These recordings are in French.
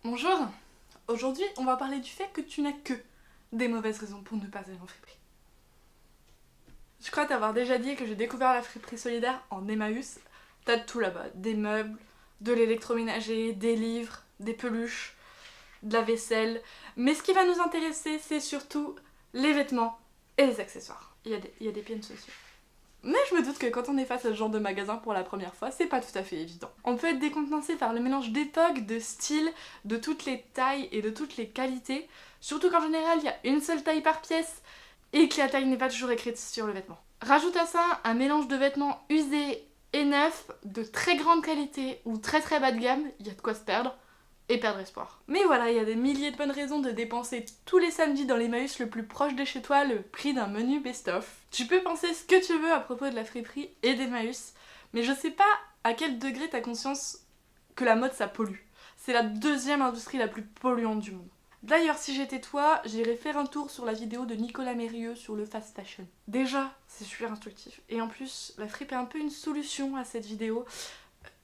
Bonjour. Aujourd'hui, on va parler du fait que tu n'as que des mauvaises raisons pour ne pas aller en friperie. Je crois t'avoir déjà dit que j'ai découvert la friperie solidaire en Emmaüs. T'as de tout là-bas, des meubles, de l'électroménager, des livres, des peluches, de la vaisselle. Mais ce qui va nous intéresser, c'est surtout les vêtements et les accessoires. Il y a des pins aussi. Mais je me doute que quand on est face à ce genre de magasin pour la première fois, c'est pas tout à fait évident. On peut être décontenancé par le mélange d'époque, de style, de toutes les tailles et de toutes les qualités, surtout qu'en général il y a une seule taille par pièce et que la taille n'est pas toujours écrite sur le vêtement. Rajoute à ça un mélange de vêtements usés et neufs, de très grande qualité ou très très bas de gamme, il y a de quoi se perdre. Et perdre espoir. Mais voilà, il y a des milliers de bonnes raisons de dépenser tous les samedis dans l'Emmaüs le plus proche de chez toi le prix d'un menu best-of. Tu peux penser ce que tu veux à propos de la friperie et d'Emmaüs, mais je sais pas à quel degré t'as conscience que la mode ça pollue. C'est la deuxième industrie la plus polluante du monde. D'ailleurs, si j'étais toi, j'irais faire un tour sur la vidéo de Nicolas Mérieux sur le fast fashion. Déjà, c'est super instructif. Et en plus, la fripe est un peu une solution à cette vidéo.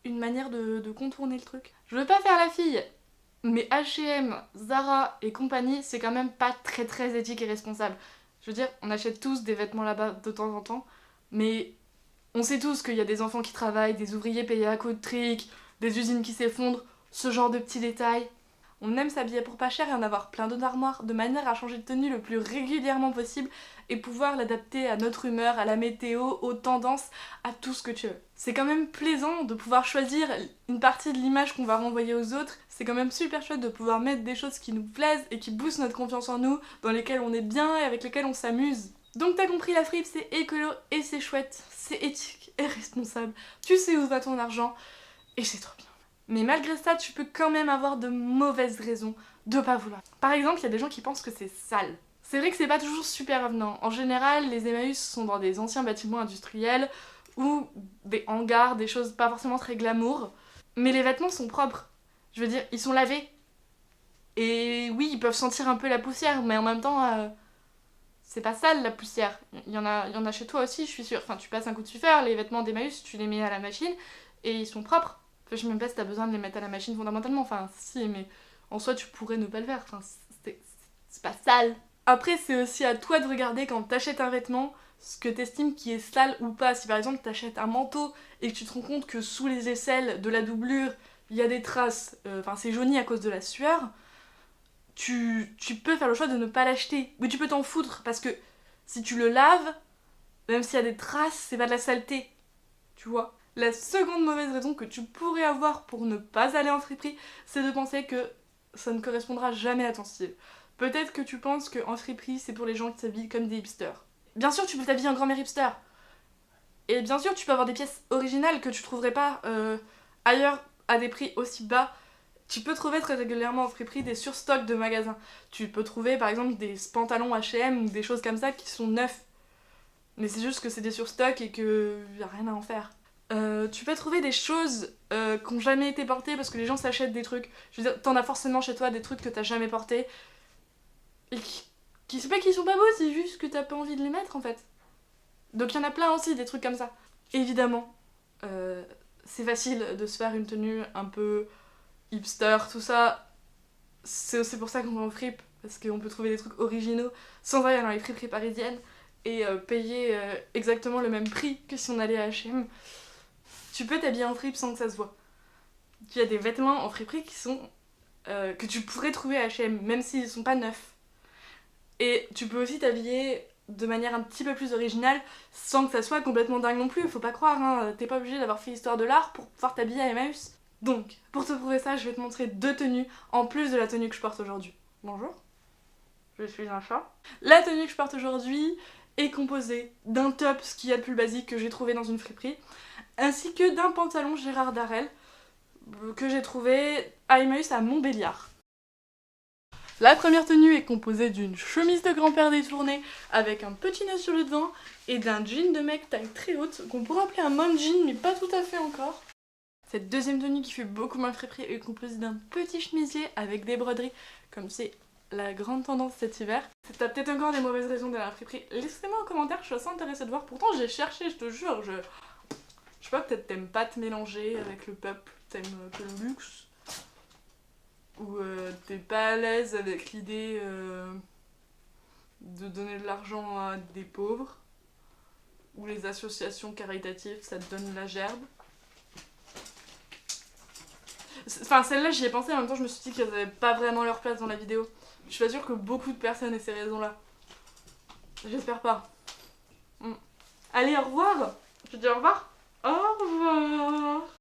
Une manière de contourner le truc. Je veux pas faire la fille, mais H&M, Zara et compagnie, c'est quand même pas très éthique et responsable. Je veux dire, on achète tous des vêtements là-bas de temps en temps, mais on sait tous qu'il y a des enfants qui travaillent, des ouvriers payés à coups de trick, des usines qui s'effondrent, ce genre de petits détails. On aime s'habiller pour pas cher et en avoir plein d'autres armoires, de manière à changer de tenue le plus régulièrement possible et pouvoir l'adapter à notre humeur, à la météo, aux tendances, à tout ce que tu veux. C'est quand même plaisant de pouvoir choisir une partie de l'image qu'on va renvoyer aux autres, c'est quand même super chouette de pouvoir mettre des choses qui nous plaisent et qui boostent notre confiance en nous, dans lesquelles on est bien et avec lesquelles on s'amuse. Donc t'as compris, la fripe c'est écolo et c'est chouette, c'est éthique et responsable, tu sais où va ton argent et c'est trop bien. Mais malgré ça, tu peux quand même avoir de mauvaises raisons de pas vouloir. Par exemple, il y a des gens qui pensent que c'est sale. C'est vrai que c'est pas toujours super avenant. En général, les Emmaüs sont dans des anciens bâtiments industriels ou des hangars, des choses pas forcément très glamour. Mais les vêtements sont propres. Je veux dire, ils sont lavés. Et oui, ils peuvent sentir un peu la poussière, mais en même temps, c'est pas sale la poussière. Il y en a chez toi aussi, je suis sûre. Enfin, tu passes un coup de suffeur, les vêtements d'Emmaüs, tu les mets à la machine et ils sont propres. Enfin, je sais même pas si t'as besoin de les mettre à la machine fondamentalement. Enfin, si, mais en soi, tu pourrais ne pas le faire. Enfin, c'est pas sale. Après, c'est aussi à toi de regarder quand t'achètes un vêtement ce que t'estimes qui est sale ou pas. Si par exemple t'achètes un manteau et que tu te rends compte que sous les aisselles de la doublure, il y a des traces, enfin c'est jauni à cause de la sueur, tu peux faire le choix de ne pas l'acheter. Mais tu peux t'en foutre parce que si tu le laves, même s'il y a des traces, c'est pas de la saleté. Tu vois. La seconde mauvaise raison que tu pourrais avoir pour ne pas aller en friperie, c'est de penser que ça ne correspondra jamais à ton style. Peut-être que tu penses qu'en friperie, c'est pour les gens qui s'habillent comme des hipsters. Bien sûr, tu peux t'habiller en grand-mère hipster. Et bien sûr, tu peux avoir des pièces originales que tu trouverais pas ailleurs à des prix aussi bas. Tu peux trouver très régulièrement en friperie des surstocks de magasins. Tu peux trouver par exemple des pantalons H&M ou des choses comme ça qui sont neufs. Mais c'est juste que c'est des surstocks et que y a rien à en faire. Tu peux trouver des choses qui ont jamais été portées parce que les gens s'achètent des trucs. Je veux dire, t'en as forcément chez toi des trucs que t'as jamais portés et qui c'est pas qu'ils sont pas beaux, c'est juste que t'as pas envie de les mettre en fait. Donc il y en a plein aussi des trucs comme ça. Évidemment, c'est facile de se faire une tenue un peu hipster, tout ça. C'est aussi pour ça qu'on va en fripe, parce qu'on peut trouver des trucs originaux sans aller dans les friperies parisiennes et payer exactement le même prix que si on allait à H&M. Tu peux t'habiller en fripe sans que ça se voit. Il y a des vêtements en friperie qui sont que tu pourrais trouver à H&M, même s'ils sont pas neufs. Et tu peux aussi t'habiller de manière un petit peu plus originale sans que ça soit complètement dingue non plus, faut pas croire, hein, t'es pas obligé d'avoir fait histoire de l'art pour pouvoir t'habiller à Emmaüs. Donc, pour te prouver ça, je vais te montrer deux tenues en plus de la tenue que je porte aujourd'hui. Bonjour, je suis un chat. La tenue que je porte aujourd'hui est composée d'un top, ce qu'il y a de plus basique que j'ai trouvé dans une friperie, ainsi que d'un pantalon Gérard Darel que j'ai trouvé à Emmaüs à Montbéliard. La première tenue est composée d'une chemise de grand-père détournée avec un petit nœud sur le devant et d'un jean de mec taille très haute qu'on pourrait appeler un mom jean mais pas tout à fait encore. Cette deuxième tenue qui fait beaucoup moins friperie est composée d'un petit chemisier avec des broderies comme c'est la grande tendance cet hiver. Si t'as peut-être encore des mauvaises raisons d'aller à la friperie, laissez-moi en commentaire, je suis assez intéressée de voir. Pourtant j'ai cherché, je te jure, je sais pas, peut-être t'aimes pas te mélanger avec le peuple, t'aimes que le luxe. ou t'es pas à l'aise avec l'idée de donner de l'argent à des pauvres, ou les associations caritatives, ça te donne la gerbe. Enfin, celle-là, j'y ai pensé, en même temps, je me suis dit qu'elles avaient pas vraiment leur place dans la vidéo. Je suis pas sûre que beaucoup de personnes aient ces raisons-là. J'espère pas. Allez, au revoir. Je te dis au revoir. Au revoir.